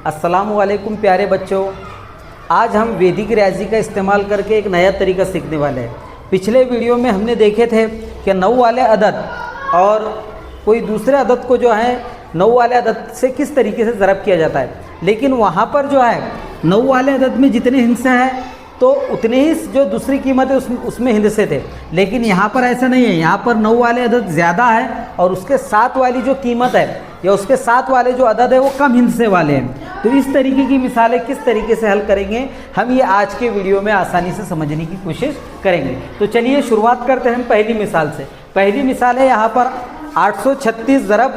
अस्सलामु अलैकुम प्यारे बच्चों। आज हम वैदिक रियाजी का इस्तेमाल करके एक नया तरीका सीखने वाले हैं। पिछले वीडियो में हमने देखे थे कि 9 वाले अदद और कोई दूसरे अदद को जो है 9 वाले अदद से किस तरीके से ज़रब किया जाता है, लेकिन वहाँ पर जो है 9 वाले अदद में जितने हिस्से हैं तो उतने ही जो दूसरी कीमत है उसमें हिस्से थे, लेकिन यहाँ पर ऐसा नहीं है। यहाँ पर 9 वाले अदद ज़्यादा है और उसके साथ वाली जो कीमत है या उसके साथ वाले जो अदद है वो कम हिस्से वाले हैं। तो इस तरीके की मिसालें किस तरीके से हल करेंगे हम ये आज के वीडियो में आसानी से समझने की कोशिश करेंगे। तो चलिए शुरुआत करते हैं हम पहली मिसाल से। पहली मिसाल है यहाँ पर 836 ज़रब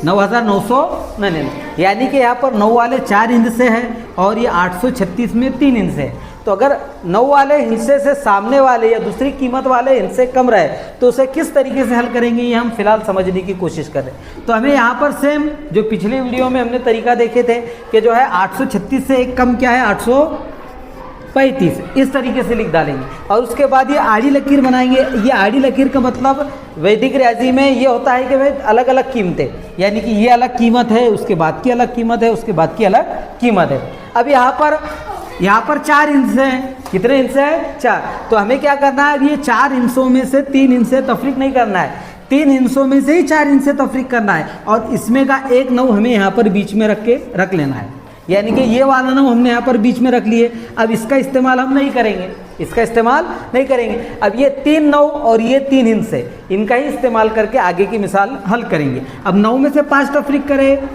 9,999, यानी कि यहाँ पर 9 वाले 4 हिस्से हैं और ये 836 में 3 हिस्से हैं। तो अगर 9 वाले हिस्से से सामने वाले या दूसरी कीमत वाले हिस्से कम रहे तो उसे किस तरीके से हल करेंगे ये हम फिलहाल समझने की कोशिश कर रहे हैं। तो हमें यहाँ पर सेम जो पिछले वीडियो में हमने तरीका देखे थे कि जो है 836 से एक कम क्या है 835, इस तरीके से लिख डालेंगे और उसके बाद ये आड़ी लकीर बनाएंगे। ये आड़ी लकीर का मतलब वैदिक रियाजी में ये होता है कि भाई अलग अलग कीमतें, यानी कि ये अलग कीमत है, उसके बाद की अलग कीमत है, उसके बाद की अलग कीमत है। अब यहाँ पर 4 हिस्से हैं। कितने हिस्से हैं? 4। तो हमें क्या करना है, अब ये 4 हिस्सों में से 3 हिस्से तफरीक नहीं करना है, 3 हिस्सों में से ही 4 हिस्से तफरीक करना है और इसमें का एक 9 हमें यहाँ पर बीच में रख लेना है, यानी कि ये वाला 9 हमने यहाँ पर बीच में रख लिए। अब इसका इस्तेमाल हम नहीं करेंगे, इसका इस्तेमाल नहीं करेंगे। अब ये 3 9 और ये 3 हिस्से, इनका ही इस्तेमाल करके आगे की मिसाल हल करेंगे। अब 9 में से 5 तफरीक करें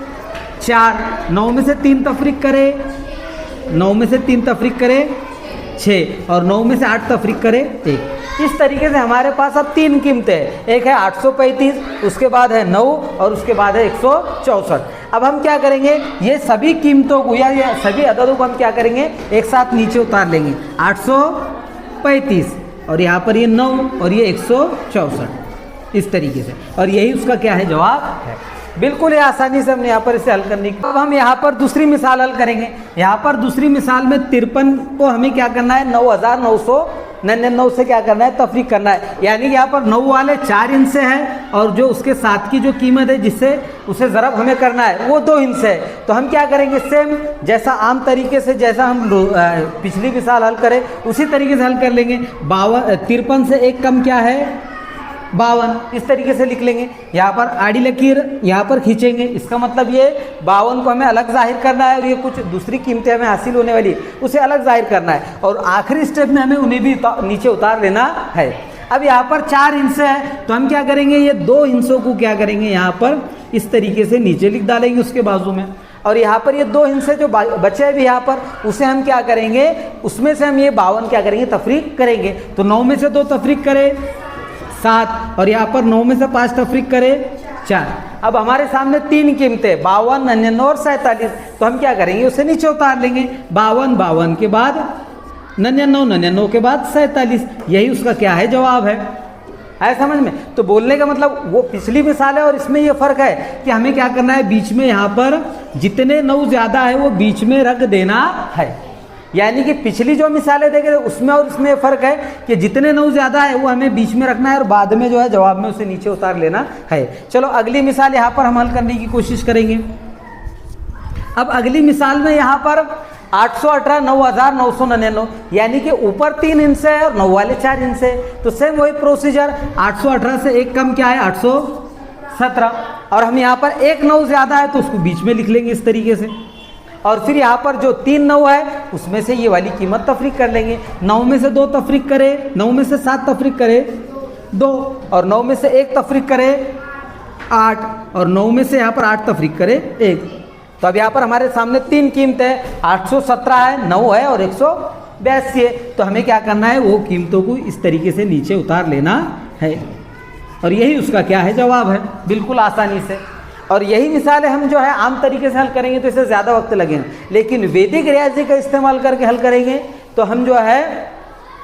4, 9 में से 3 तफरीक करें 9 में से 3 तफरीक करें 6 और 9 में से 8 तफरीक करें 1। इस तरीके से हमारे पास अब 3 कीमतें हैं। एक है 835, उसके बाद है 9 और उसके बाद है 164। अब हम क्या करेंगे, ये सभी कीमतों को या ये सभी अददों को हम क्या करेंगे एक साथ नीचे उतार लेंगे। 835 और यहाँ पर ये 9 और ये 164, इस तरीके से, और यही उसका क्या है जवाब है। बिल्कुल ये आसानी से हमने यहाँ पर इसे हल करने की। अब हम यहाँ पर दूसरी मिसाल हल करेंगे। यहाँ पर दूसरी मिसाल में 53 को हमें क्या करना है 9,999 से क्या करना है तफरीक करना है, यानी कि यहाँ पर 9 वाले 4 हिस्से हैं और जो उसके साथ की जो कीमत है जिससे उसे ज़रब हमें करना है वो 2 हिस्से है। तो हम क्या करेंगे, सेम जैसा आम तरीके से जैसा हम पिछली मिसाल हल करें उसी तरीके से हल कर लेंगे। 53 से एक कम क्या है 52, इस तरीके से लिख लेंगे। यहाँ पर आड़ी लकीर यहाँ पर खींचेंगे, इसका मतलब ये 52 को हमें अलग जाहिर करना है और ये कुछ दूसरी कीमतें हमें हासिल होने वाली उसे अलग जाहिर करना है और आखिरी स्टेप में हमें उन्हें भी नीचे उतार लेना है। अब यहाँ पर 4 हिस्से हैं तो हम क्या करेंगे, ये 2 हिस्सों को क्या करेंगे यहाँ पर इस तरीके से नीचे लिख डालेंगे उसके बाजू में, और यहाँ पर ये 2 हिस्से जो बचे भी यहाँ पर उसे हम क्या करेंगे, उसमें से हम ये 52 क्या करेंगे तफरीक करेंगे। तो 9 में से 2 तफरीक करें 7 और यहाँ पर 9 में से 5 तफरीक करें 4। अब हमारे सामने 3 कीमतें 52, 99 और 47, तो हम क्या करेंगे उसे नीचे उतार लेंगे। 52 के बाद 99 के बाद 47, यही उसका क्या है जवाब है समझ में। तो बोलने का मतलब वो पिछली मिसाल है और इसमें ये फ़र्क है कि हमें क्या करना है, बीच में यहाँ पर जितने 9 ज़्यादा है वो बीच में रख देना है, यानी कि पिछली जो मिसालें देखे थे उसमें और इसमें फ़र्क है कि जितने 9 ज़्यादा है वो हमें बीच में रखना है और बाद में जो है जवाब में उसे नीचे उतार लेना है। चलो अगली मिसाल यहाँ पर हम हल करने की कोशिश करेंगे। अब अगली मिसाल में यहाँ पर 818 9,999, यानी कि ऊपर 3 हिस्से है और 9 वाले 4 हिस्से, तो सेम वही प्रोसीजर। 818 से एक कम क्या है 817 और हम यहाँ पर एक 9 ज़्यादा है तो उसको बीच में लिख लेंगे इस तरीके से, और फिर यहाँ पर जो 3 9 है उसमें से ये वाली कीमत तफरीक कर लेंगे। 9 में से 2 तफरीक करें 9 में से 7 तफरीक करें 2 और 9 में से 1 तफरीक करें 8 और 9 में से यहाँ पर 8 तफरीक करें 1। तो अब यहाँ पर हमारे सामने 3 कीमतें हैं, 817 है, 9 है और 182 है। तो हमें क्या करना है, वो कीमतों को इस तरीके से नीचे उतार लेना है और यही उसका क्या है जवाब है, बिल्कुल आसानी से। और यही मिसालें हम जो है आम तरीके से हल करेंगे तो इससे ज़्यादा वक्त लगेगा, लेकिन वैदिक रियाजी का इस्तेमाल करके हल करेंगे तो हम जो है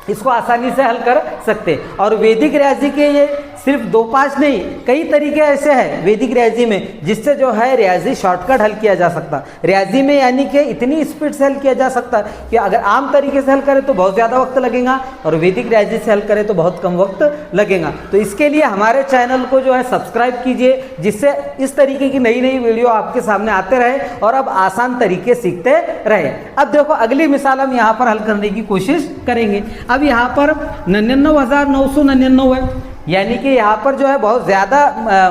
इसको आसानी से हल कर सकते। और वैदिक रियाजी के ये सिर्फ 2-5 नहीं, कई तरीके ऐसे हैं वैदिक रियाजी में जिससे जो है रियाजी शॉर्टकट हल किया जा सकता। रियाजी में यानी कि इतनी स्पीड से हल किया जा सकता कि अगर आम तरीके से हल करें तो बहुत ज़्यादा वक्त लगेगा और वैदिक रियाजी से हल करें तो बहुत कम वक्त लगेगा। तो इसके लिए हमारे चैनल को जो है सब्सक्राइब कीजिए, जिससे इस तरीके की नई नई वीडियो आपके सामने आते रहे और अब आसान तरीके सीखते रहे। अब देखो अगली मिसाल हम यहाँ पर हल करने की कोशिश करेंगे। अब यहाँ पर 99,999 है, यानी कि यहाँ पर जो है बहुत ज़्यादा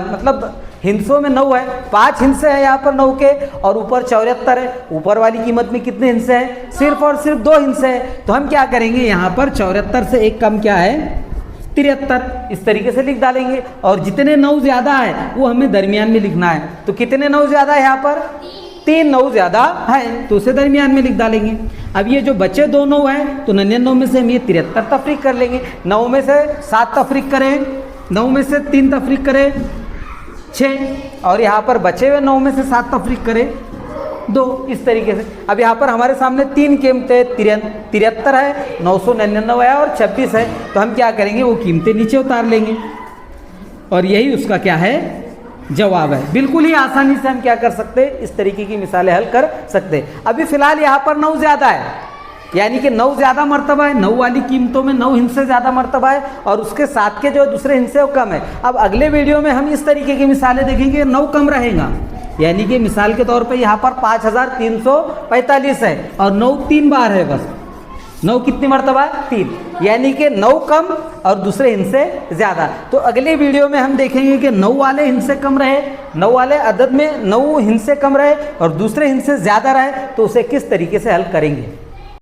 मतलब हिंसों में 9 है, 5 हिस्से हैं यहाँ पर 9 के, और ऊपर 74 है। ऊपर वाली कीमत में कितने हिस्से हैं? सिर्फ और सिर्फ 2 हिस्से हैं। तो हम क्या करेंगे, यहाँ पर 74 से एक कम क्या है? 73, इस तरीके से लिख डालेंगे। और जितने 9 ज़्यादा है वो हमें दरमियान में लिखना है। तो कितने 9 ज़्यादा है यहाँ पर? 3 9 ज़्यादा है, तो उसे दरमियान में लिख डालेंगे। अब ये जो बचे 2 9 हैं तो 99 में से हम ये 73 तफरीक कर लेंगे। 9 में से 7 तफरीक करें, 9 में से 3 तफरीक करें 6, और यहाँ पर बचे हुए 9 में से 7 तफरीक करें 2, इस तरीके से। अब यहाँ पर हमारे सामने 3 कीमतें 73 है, 999 है और 26 है। तो हम क्या करेंगे, वो कीमतें नीचे उतार लेंगे और यही उसका क्या है? जवाब है। बिल्कुल ही आसानी से हम क्या कर सकते हैं, इस तरीके की मिसालें हल कर सकते हैं। अभी फिलहाल यहाँ पर 9 ज़्यादा है, यानी कि 9 ज़्यादा मर्तबा है। 9 वाली कीमतों में 9 हिस्से ज़्यादा मर्तबा है और उसके साथ के जो दूसरे हिस्से वो कम है। अब अगले वीडियो में हम इस तरीके की मिसालें देखेंगे, 9 कम रहेगा, यानी कि मिसाल के तौर पे यहाँ पर 5345 है और 9 3 बार है बस। 9 कितनी मर्तबा है? 3, यानी कि 9 कम और दूसरे हिस्से ज़्यादा। तो अगले वीडियो में हम देखेंगे कि 9 वाले हिस्से कम रहे, 9 वाले अदद में 9 हिस्से कम रहे और दूसरे हिस्से ज़्यादा रहे, तो उसे किस तरीके से हल करेंगे।